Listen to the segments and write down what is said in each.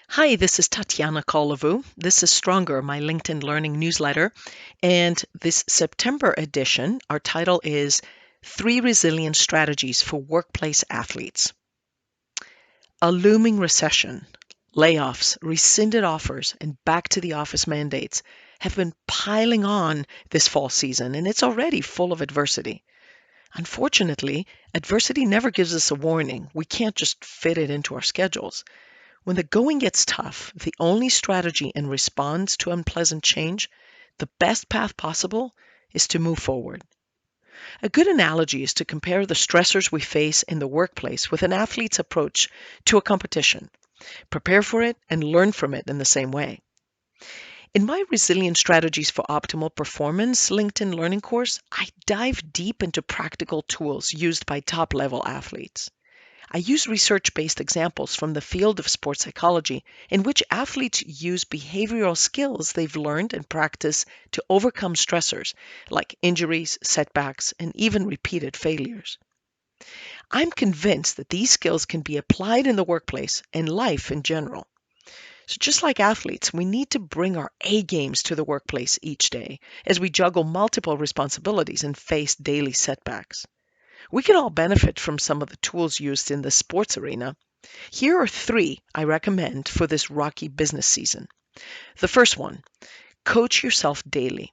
Hi, this is Tatiana Kolovu. This is Stronger, my LinkedIn Learning newsletter. And this September edition, our title is Three Resilience Strategies for Workplace Athletes. A looming recession, layoffs, rescinded offers, and back to the office mandates have been piling on this fall season, and it's already full of adversity. Unfortunately, adversity never gives us a warning. We can't just fit it into our schedules. When the going gets tough, the only strategy in response to unpleasant change, the best path possible, is to move forward. A good analogy is to compare the stressors we face in the workplace with an athlete's approach to a competition. Prepare for it and learn from it in the same way. In my Resilience Strategies for Optimal Performance LinkedIn Learning course, I dive deep into practical tools used by top level athletes. I use research-based examples from the field of sports psychology in which athletes use behavioral skills they've learned and practice to overcome stressors like injuries, setbacks, and even repeated failures. I'm convinced that these skills can be applied in the workplace and life in general. So just like athletes, we need to bring our A games to the workplace each day as we juggle multiple responsibilities and face daily setbacks. We can all benefit from some of the tools used in the sports arena. Here are three I recommend for this rocky business season. The first one, coach yourself daily.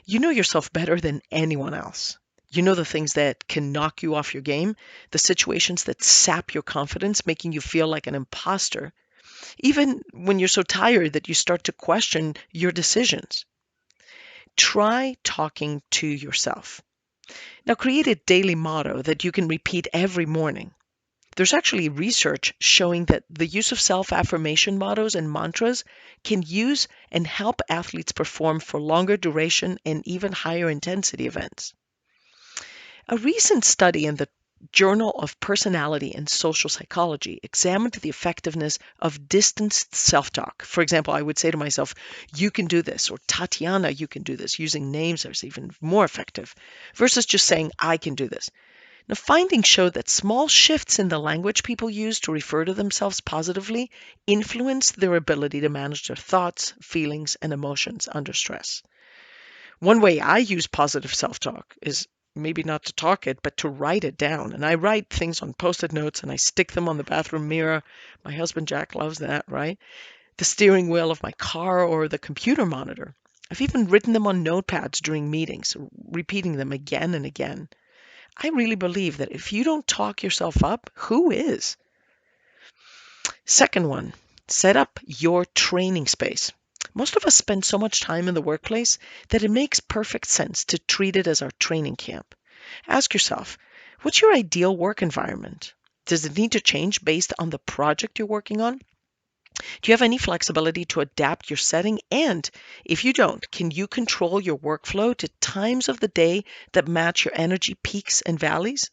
You know yourself better than anyone else. You know the things that can knock you off your game, the situations that sap your confidence, making you feel like an imposter, even when you're so tired that you start to question your decisions. Try talking to yourself. Now, create a daily motto that you can repeat every morning. There's actually research showing that the use of self-affirmation mottos and mantras can use and help athletes perform for longer duration and even higher intensity events. A recent study in the Journal of Personality and Social Psychology examined the effectiveness of distanced self-talk. For example, I would say to myself, you can do this, or Tatiana, you can do this. Using names is even more effective versus just saying, I can do this. Now, findings show that small shifts in the language people use to refer to themselves positively influence their ability to manage their thoughts, feelings, and emotions under stress. One way I use positive self-talk is maybe not to talk it, but to write it down. And I write things on post-it notes and I stick them on the bathroom mirror. My husband Jack loves that, right? The steering wheel of my car or the computer monitor. I've even written them on notepads during meetings, repeating them again and again. I really believe that if you don't talk yourself up, who is? Second one, set up your training space. Most of us spend so much time in the workplace that it makes perfect sense to treat it as our training camp. Ask yourself, what's your ideal work environment? Does it need to change based on the project you're working on? Do you have any flexibility to adapt your setting? And if you don't, can you control your workflow to times of the day that match your energy peaks and valleys?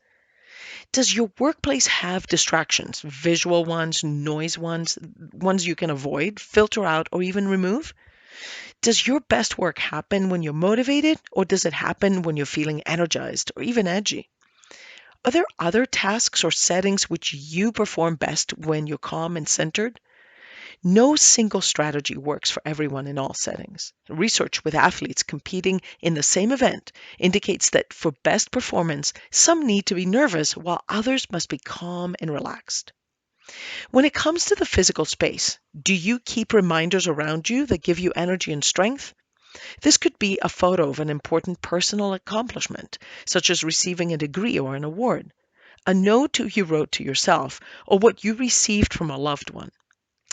Does your workplace have distractions, visual ones, noise ones, ones you can avoid, filter out, or even remove? Does your best work happen when you're motivated, or does it happen when you're feeling energized or even edgy? Are there other tasks or settings which you perform best when you're calm and centered? No single strategy works for everyone in all settings. Research with athletes competing in the same event indicates that for best performance, some need to be nervous while others must be calm and relaxed. When it comes to the physical space, do you keep reminders around you that give you energy and strength? This could be a photo of an important personal accomplishment, such as receiving a degree or an award, a note you wrote to yourself, or what you received from a loved one.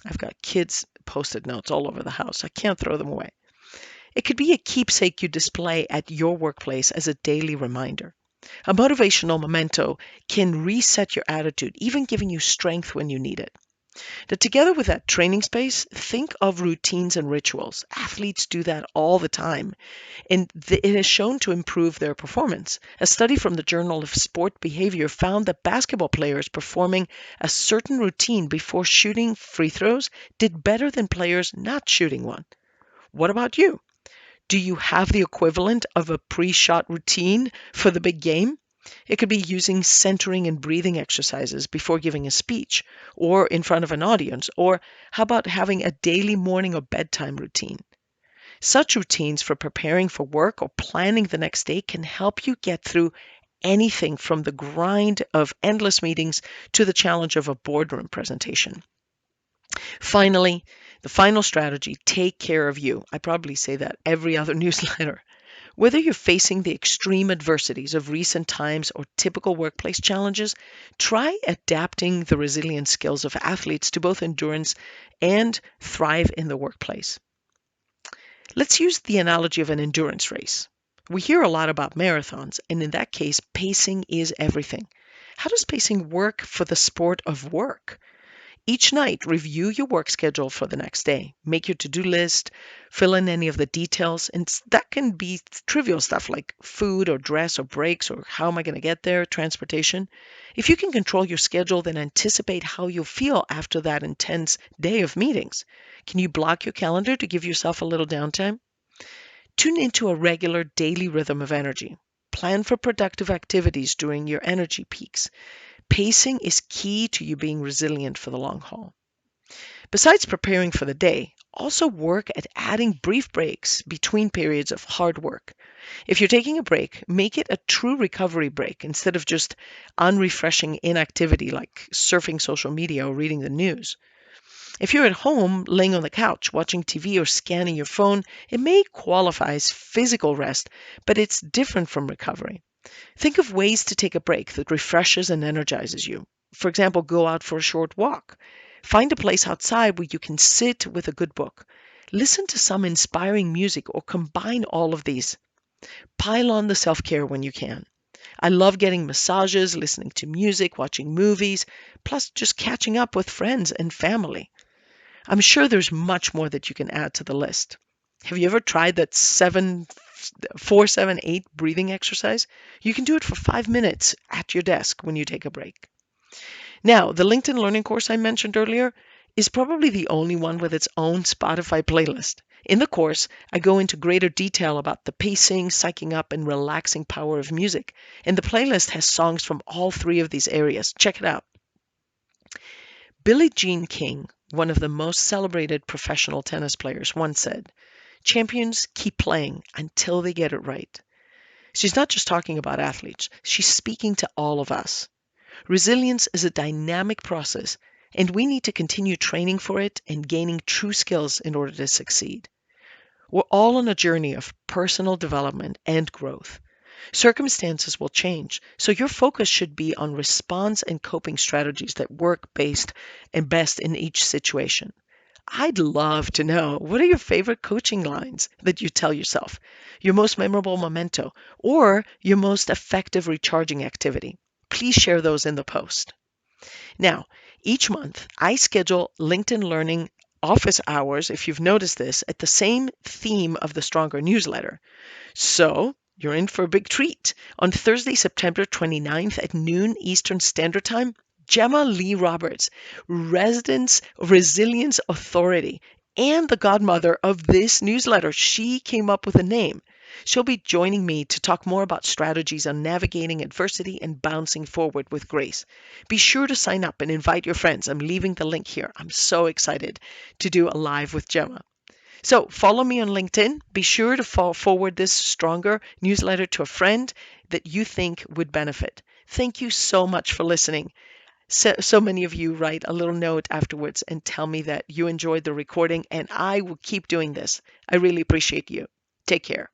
I've got kids' post-it notes all over the house. I can't throw them away. It could be a keepsake you display at your workplace as a daily reminder. A motivational memento can reset your attitude, even giving you strength when you need it. Now, together with that training space, think of routines and rituals. Athletes do that all the time, and it is shown to improve their performance. A study from the Journal of Sport Behavior found that basketball players performing a certain routine before shooting free throws did better than players not shooting one. What about you? Do you have the equivalent of a pre-shot routine for the big game? It could be using centering and breathing exercises before giving a speech or in front of an audience. Or how about having a daily morning or bedtime routine? Such routines for preparing for work or planning the next day can help you get through anything from the grind of endless meetings to the challenge of a boardroom presentation. Finally, the final strategy, take care of you. I probably say that every other newsletter. Whether you're facing the extreme adversities of recent times or typical workplace challenges, try adapting the resilient skills of athletes to both endurance and thrive in the workplace. Let's use the analogy of an endurance race. We hear a lot about marathons, and in that case, pacing is everything. How does pacing work for the sport of work? Each night, review your work schedule for the next day. Make your to-do list, fill in any of the details, and that can be trivial stuff like food or dress or breaks or how am I going to get there, transportation. If you can control your schedule, then anticipate how you'll feel after that intense day of meetings. Can you block your calendar to give yourself a little downtime? Tune into a regular daily rhythm of energy. Plan for productive activities during your energy peaks. Pacing is key to you being resilient for the long haul. Besides preparing for the day, also work at adding brief breaks between periods of hard work. If you're taking a break, make it a true recovery break instead of just unrefreshing inactivity like surfing social media or reading the news. If you're at home, laying on the couch, watching TV or scanning your phone, it may qualify as physical rest, but it's different from recovery. Think of ways to take a break that refreshes and energizes you. For example, go out for a short walk. Find a place outside where you can sit with a good book. Listen to some inspiring music or combine all of these. Pile on the self-care when you can. I love getting massages, listening to music, watching movies, plus just catching up with friends and family. I'm sure there's much more that you can add to the list. Have you ever tried that 7-4-7-8 breathing exercise? You can do it for 5 minutes at your desk when you take a break. Now, the LinkedIn Learning course I mentioned earlier is probably the only one with its own Spotify playlist. In the course, I go into greater detail about the pacing, psyching up, and relaxing power of music. And the playlist has songs from all three of these areas. Check it out. Billie Jean King, one of the most celebrated professional tennis players, once said, "Champions keep playing until they get it right." She's not just talking about athletes, she's speaking to all of us. Resilience is a dynamic process, and we need to continue training for it and gaining true skills in order to succeed. We're all on a journey of personal development and growth. Circumstances will change, so your focus should be on response and coping strategies that work best in each situation. I'd love to know, what are your favorite coaching lines that you tell yourself, your most memorable memento, or your most effective recharging activity? Please share those in the post. Now, each month I schedule LinkedIn Learning office hours, if you've noticed this, at the same theme of the Stronger newsletter. So you're in for a big treat. On Thursday, September 29th at noon Eastern Standard Time, Gemma Lee Roberts, Residence Resilience Authority, and the godmother of this newsletter. She came up with a name. She'll be joining me to talk more about strategies on navigating adversity and bouncing forward with grace. Be sure to sign up and invite your friends. I'm leaving the link here. I'm so excited to do a live with Gemma. So follow me on LinkedIn. Be sure to forward this Stronger newsletter to a friend that you think would benefit. Thank you so much for listening. So many of you write a little note afterwards and tell me that you enjoyed the recording, and I will keep doing this. I really appreciate you. Take care.